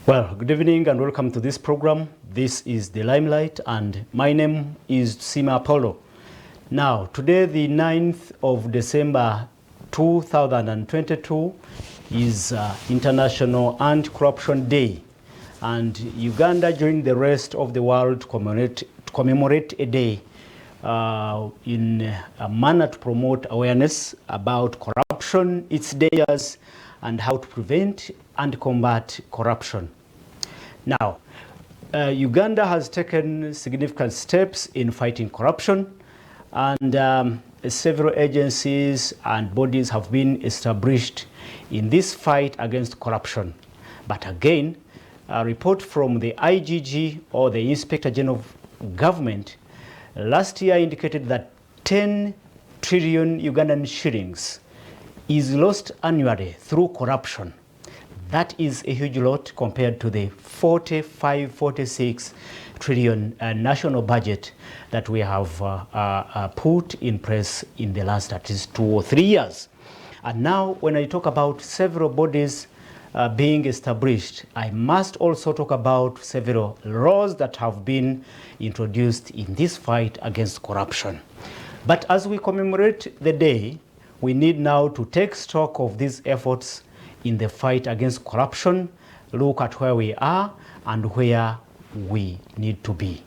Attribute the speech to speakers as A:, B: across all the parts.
A: Well, good evening and welcome to this program. This is the Limelight and my name is Sima Apollo. Now, today the 9th of December 2022 is International Anti-Corruption Day, and Uganda joined the rest of the world to commemorate a day in a manner to promote awareness about corruption, its dangers, and how to prevent and combat corruption. Now, Uganda has taken significant steps in fighting corruption, and several agencies and bodies have been established in this fight against corruption. But again, a report from the IGG, or the Inspector General of Government, last year indicated that 10 trillion Ugandan shillings is lost annually through corruption. That is a huge lot compared to the 46 trillion national budget that we have put in place in the last at least 2 or 3 years. And now when I talk about several bodies being established, I must also talk about several laws that have been introduced in this fight against corruption. But as we commemorate the day, we need now to take stock of these efforts in the fight against corruption, look at where we are and where we need to be.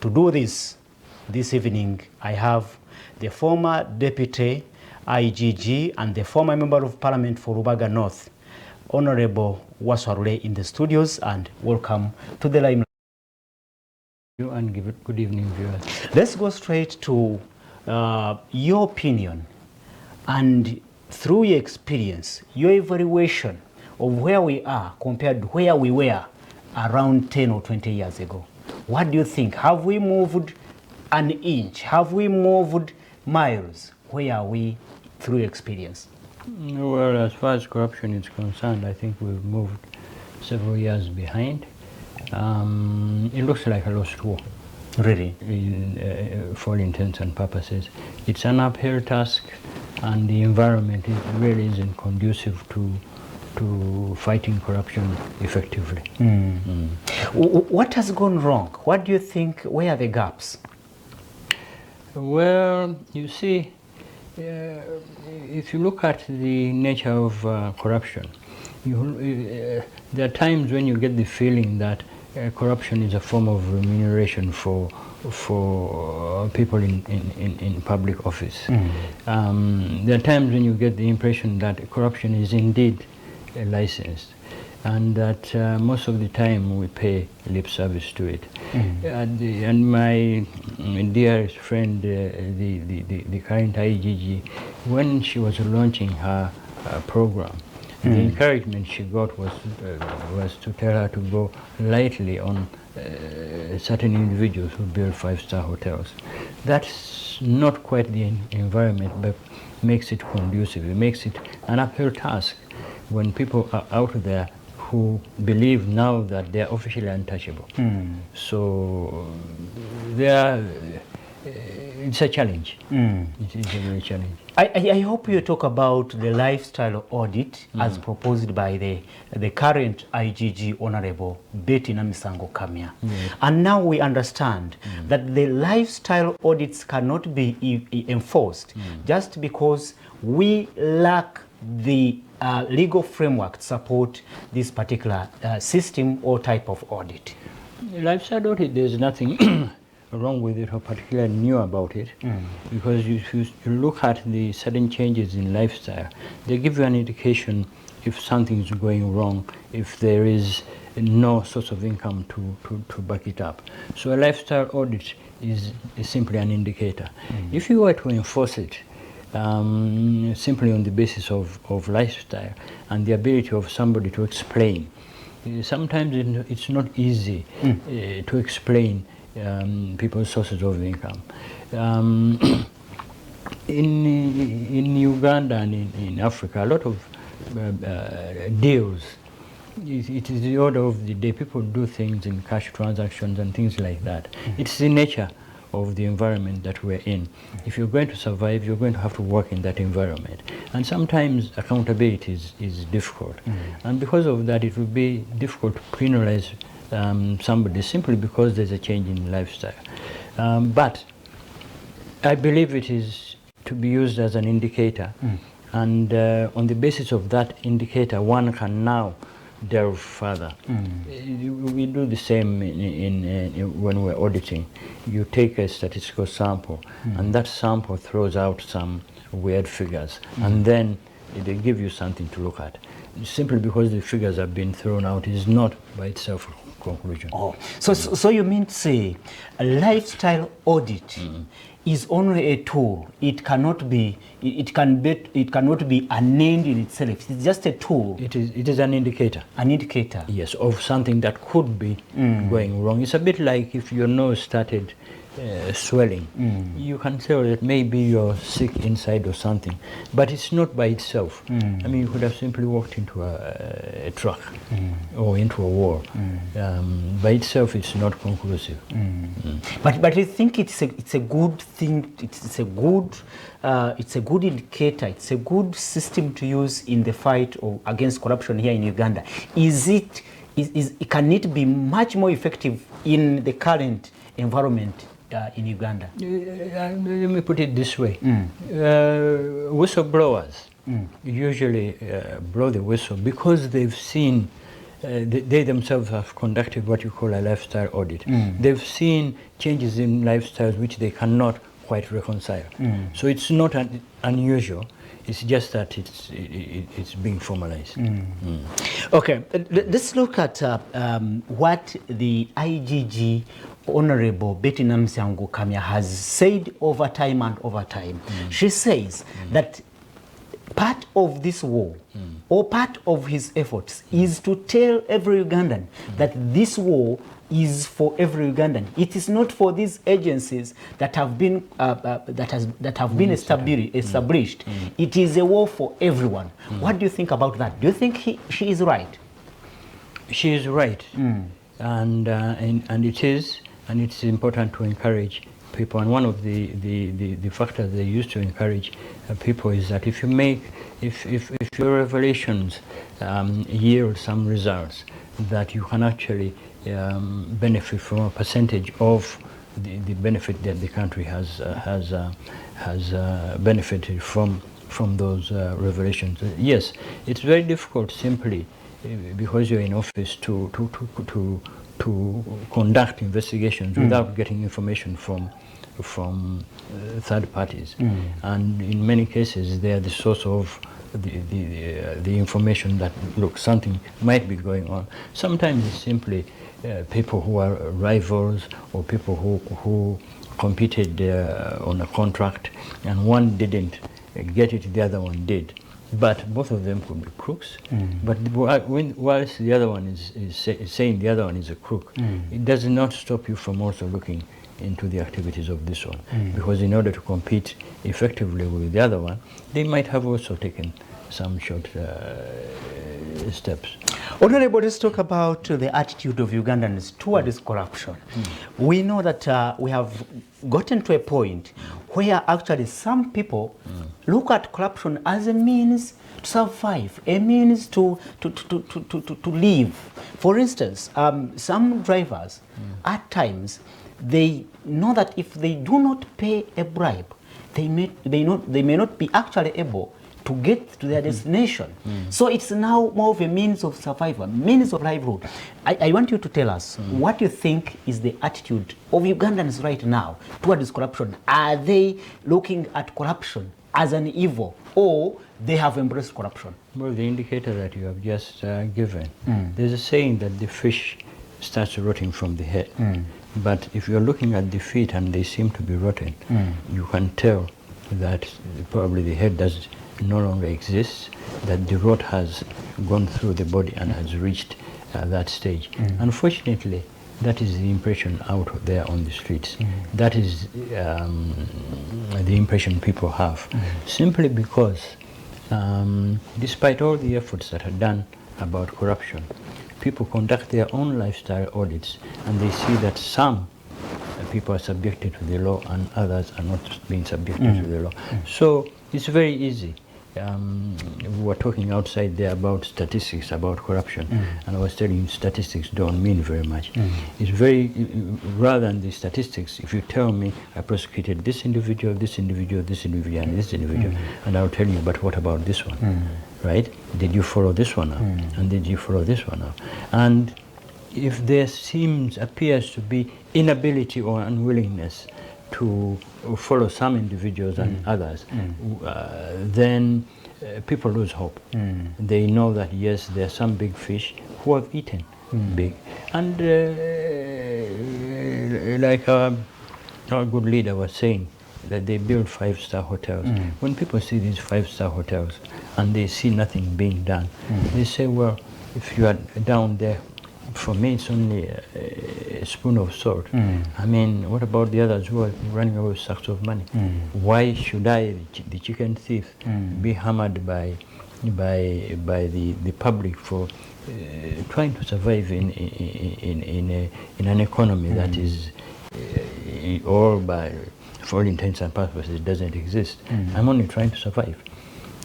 A: To do this evening, I have the former Deputy IGG and the former Member of Parliament for Rubaga North, Honorable Waswarule, in the studios, and welcome to the Limelight.
B: And good evening, viewers.
A: Let's go straight to your opinion, and through your experience, your evaluation of where we are compared to where we were around 10 or 20 years ago. What do you think? Have we moved an inch? Have we moved miles? Where are we through your experience?
B: Well, as far as corruption is concerned, I think we've moved several years behind. It looks like a lost war.
A: Really?
B: For all intents and purposes. It's an uphill task, and the environment really isn't conducive to fighting corruption effectively.
A: What has gone wrong? What do you think, where are the gaps?
B: Well, you see, if you look at the nature of corruption, there are times when you get the feeling that corruption is a form of remuneration for people in public office. There are times when you get the impression that corruption is indeed licensed, and that most of the time we pay lip service to it. And my dearest friend, the current IGG, when she was launching her program, the encouragement she got was to tell her to go lightly on certain individuals who build 5-star hotels. That's not quite the environment, but makes it conducive. It makes it an uphill task when people are out there who believe now that they are officially untouchable. So it's a challenge. It is a real challenge.
A: I hope you talk about the lifestyle audit as proposed by the current IGG Honorable Betty Namisango Kamya. And now we understand that the lifestyle audits cannot be enforced just because we lack the legal framework to support this particular system or type of audit.
B: Lifestyle audit, there's nothing wrong with it or particularly new about it, because if you look at the sudden changes in lifestyle, they give you an indication if something is going wrong, if there is no source of income to back it up. So a lifestyle audit is simply an indicator. If you were to enforce it simply on the basis of lifestyle and the ability of somebody to explain, sometimes it's not easy to explain people's sources of income. In Uganda and in Africa, a lot of deals, it is the order of the day. People do things in cash transactions and things like that. It's the nature of the environment that we're in. If you're going to survive, you're going to have to work in that environment. And sometimes accountability is difficult. And because of that, it would be difficult to penalize somebody simply because there's a change in lifestyle. But I believe it is to be used as an indicator. And on the basis of that indicator, one can now delve further. We do the same when we're auditing. You take a statistical sample, and that sample throws out some weird figures, and then they give you something to look at. Simply because the figures have been thrown out is not by itself a conclusion.
A: Oh, so you mean to say a lifestyle audit is only a tool. It cannot be. It cannot be an end in itself. It's just a tool.
B: It is an indicator.
A: An indicator.
B: Yes, of something that could be going wrong. It's a bit like if your nose started swelling. You can tell that maybe you're sick inside or something, but it's not by itself. I mean, you could have simply walked into a truck or into a wall. By itself, it's not conclusive.
A: But I think it's a good thing. It's a good indicator. It's a good system to use in the fight against corruption here in Uganda. Can it be much more effective in the current environment in Uganda?
B: Let me put it this way. Whistleblowers usually blow the whistle because they've seen, they themselves have conducted what you call a lifestyle audit. They've seen changes in lifestyles which they cannot quite reconcile. So it's not unusual. It's just that it's being formalized.
A: Okay, let's look at what the IGG Honorable Betty Namsiango Kamya has said over time and over time. She says that part of this war or part of his efforts is to tell every Ugandan that this war is for every Ugandan. It is not for these agencies that have been established. It is a war for everyone. What do you think about that? Do you think she is right?
B: She is right, and it is, and it's important to encourage people. And one of the factors they use to encourage people is that if your revelations yield some results, that you can actually benefit from a percentage of the benefit that the country has benefited from those revelations. Yes, it's very difficult simply because you're in office to conduct investigations without getting information from third parties, and in many cases they are the source of the information that, look, something might be going on. Sometimes it's simply people who are rivals or people who competed on a contract and one didn't get it, the other one did. But both of them could be crooks. But whilst the other one is saying the other one is a crook, it does not stop you from also looking into the activities of this one. Because in order to compete effectively with the other one, they might have also taken some short steps.
A: Honorable, let's talk about the attitude of Ugandans towards corruption. We know that we have gotten to a point where actually some people look at corruption as a means to survive, a means to live. For instance, some drivers at times, they know that if they do not pay a bribe, they may not be actually able to get to their destination. So it's now more of a means of survival, means of livelihood. I want you to tell us what you think is the attitude of Ugandans right now towards corruption. Are they looking at corruption as an evil, or they have embraced corruption?
B: Well, the indicator that you have just given, there's a saying that the fish starts rotting from the head. But if you're looking at the feet and they seem to be rotten, you can tell that probably the head does no longer exists, that the rot has gone through the body and has reached that stage. Unfortunately, that is the impression out there on the streets. That is the impression people have. Simply because, despite all the efforts that are done about corruption, people conduct their own lifestyle audits and they see that some people are subjected to the law and others are not being subjected to the law. So it's very easy. We were talking outside there about statistics, about corruption, and I was telling you statistics don't mean very much. It's very, rather than the statistics, if you tell me I prosecuted this individual, this individual, this individual, and this individual, and I'll tell you, but what about this one, right? Did you follow this one up? And did you follow this one up? And if there appears to be inability or unwillingness to follow some individuals and others, then people lose hope. They know that yes, there are some big fish who have eaten big. And like our good leader was saying, that they build 5-star hotels. When people see these 5-star hotels and they see nothing being done, they say, well, if you are down there, for me it's only a spoon of salt. I mean, what about the others who are running away with sacks of money? Why should I, the chicken thief, be hammered by the public for trying to survive in an economy that is all by, for all intents and purposes, doesn't exist? I'm only trying to survive.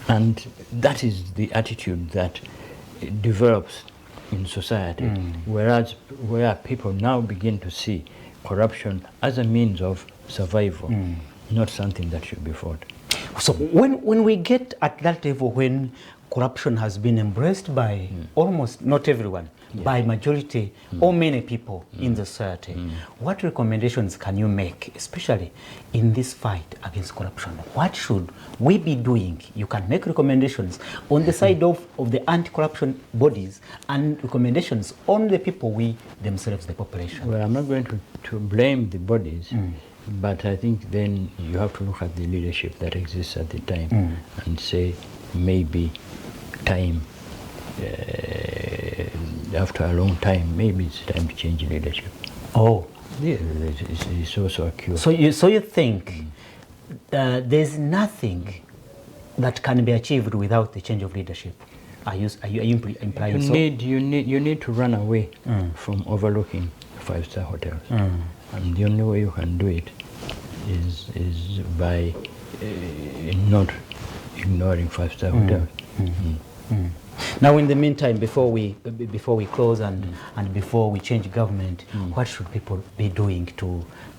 B: And that is the attitude that develops in society, whereas where people now begin to see corruption as a means of survival, not something that should be fought.
A: So when we get at that level, when corruption has been embraced by almost not everyone, by majority or many people in the society, what recommendations can you make, especially in this fight against corruption? What should we be doing? You can make recommendations on the side of the anti-corruption bodies and recommendations on the people, we themselves, the population.
B: Well, I'm not going to blame the bodies, but I think then you have to look at the leadership that exists at the time and say maybe time, after a long time, maybe it's time to change leadership.
A: Oh.
B: Yeah, it's also a cure.
A: So you think there's nothing that can be achieved without the change of leadership? Are you implying so?
B: You need to run away from overlooking 5-star hotels. And the only way you can do it is by not ignoring 5-star hotels.
A: Now, in the meantime, before we close and before we change government, what should people be doing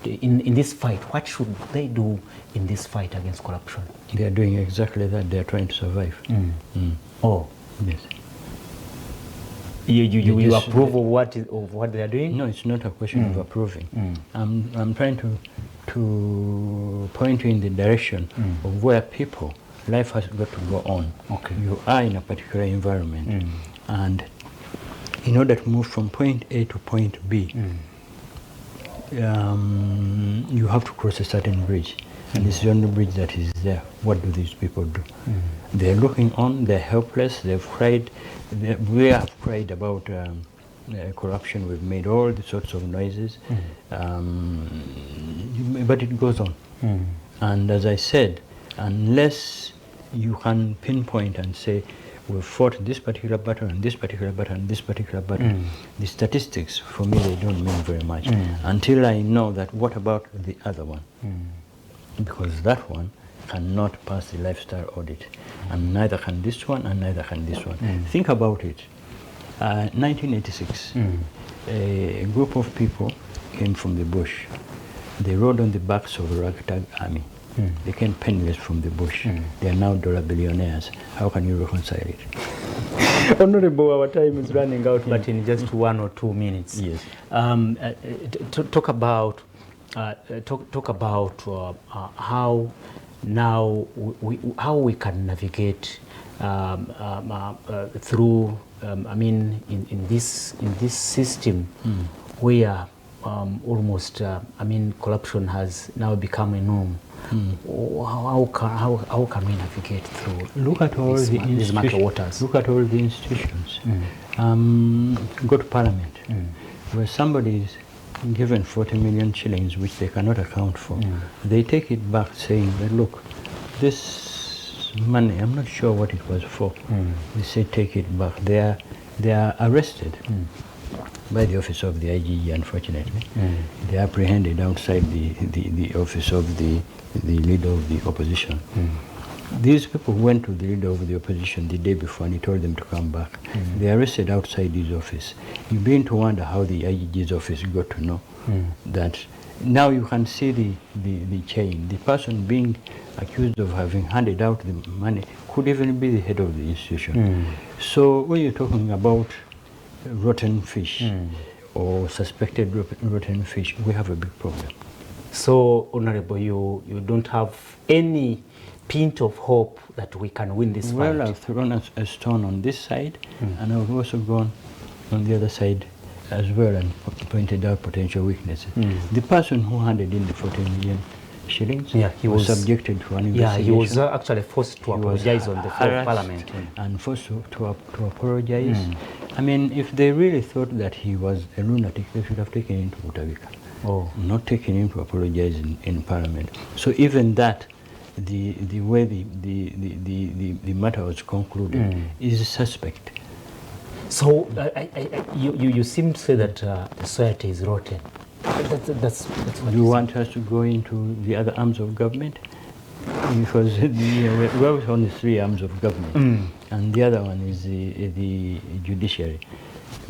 A: in this fight? What should they do in this fight against corruption?
B: They are doing exactly that. They are trying to survive.
A: Oh,
B: yes.
A: You approve of what they are doing?
B: No, it's not a question of approving. I'm trying to point you in the direction of where people. Life has got to go on.
A: Okay.
B: You are in a particular environment, and in order to move from point A to point B, you have to cross a certain bridge, and this is the only bridge that is there. What do these people do? They're looking on. They're helpless. They've cried. We have cried about corruption. We've made all the sorts of noises, but it goes on. And as I said, unless you can pinpoint and say, we've fought this particular battle and this particular battle and this particular battle, the statistics, for me, they don't mean very much until I know that what about the other one? Because that one cannot pass the lifestyle audit, and neither can this one, and neither can this one. Think about it. 1986, a group of people came from the bush. They rode on the backs of a ragtag army. They came penniless from the bush. They are now dollar billionaires. How can you reconcile it?
A: Honorable, our time is running out, but in just 1 or 2 minutes.
B: Yes.
A: Talk about how now how we can navigate through. I mean, in this system where almost corruption has now become a norm. How can we navigate through?
B: Look at all
A: these murky waters.
B: Look at all the institutions. Go to Parliament, where somebody is given 40 million shillings, which they cannot account for. They take it back, saying that, look, this money, I'm not sure what it was for. They say take it back. They are arrested. by the office of the IGE, unfortunately. They apprehended outside the office of the leader of the opposition. These people went to the leader of the opposition the day before and he told them to come back. They arrested outside his office. You begin to wonder how the IGG's office got to know that. Now you can see the chain. The person being accused of having handed out the money could even be the head of the institution. So when you're talking about rotten fish or suspected rotten fish, we have a big problem.
A: So, Honorable, you don't have any pint of hope that we can win this fight?
B: Well, I've thrown a stone on this side, and I've also gone on the other side as well and pointed out potential weaknesses. The person who handed in the 14 million shillings
A: he
B: was subjected to an investigation.
A: Yeah, he was actually forced to apologize on the floor of Parliament.
B: And forced to apologize. I mean, if they really thought that he was a lunatic, they should have taken him to Butavika. Not taken him to apologize in Parliament. So even that, the way the matter was concluded is suspect.
A: So you seem to say that the society is rotten. That's what
B: you want us to go into the other arms of government? Because we have only 3 arms of government, and the other one is the judiciary.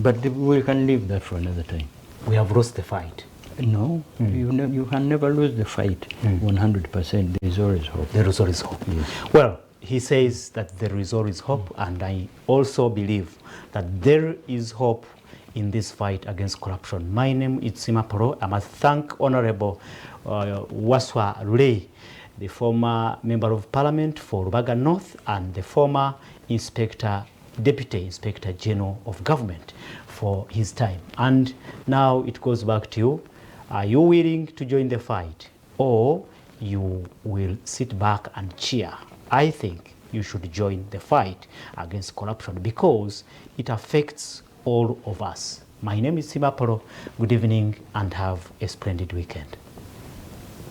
B: But we can leave that for another time.
A: We have lost the fight.
B: No, you can never lose the fight 100%. There is always hope.
A: There is always hope.
B: Yes.
A: Well, he says that there is always hope, and I also believe that there is hope in this fight against corruption. My name is Simaporo. I must thank Honorable Waswa Ray, the former Member of Parliament for Rubaga North and the former Deputy Inspector General of Government for his time. And now it goes back to you. Are you willing to join the fight, or you will sit back and cheer? I think you should join the fight against corruption because it affects all of us. My name is Simaporo. Good evening and have a splendid weekend.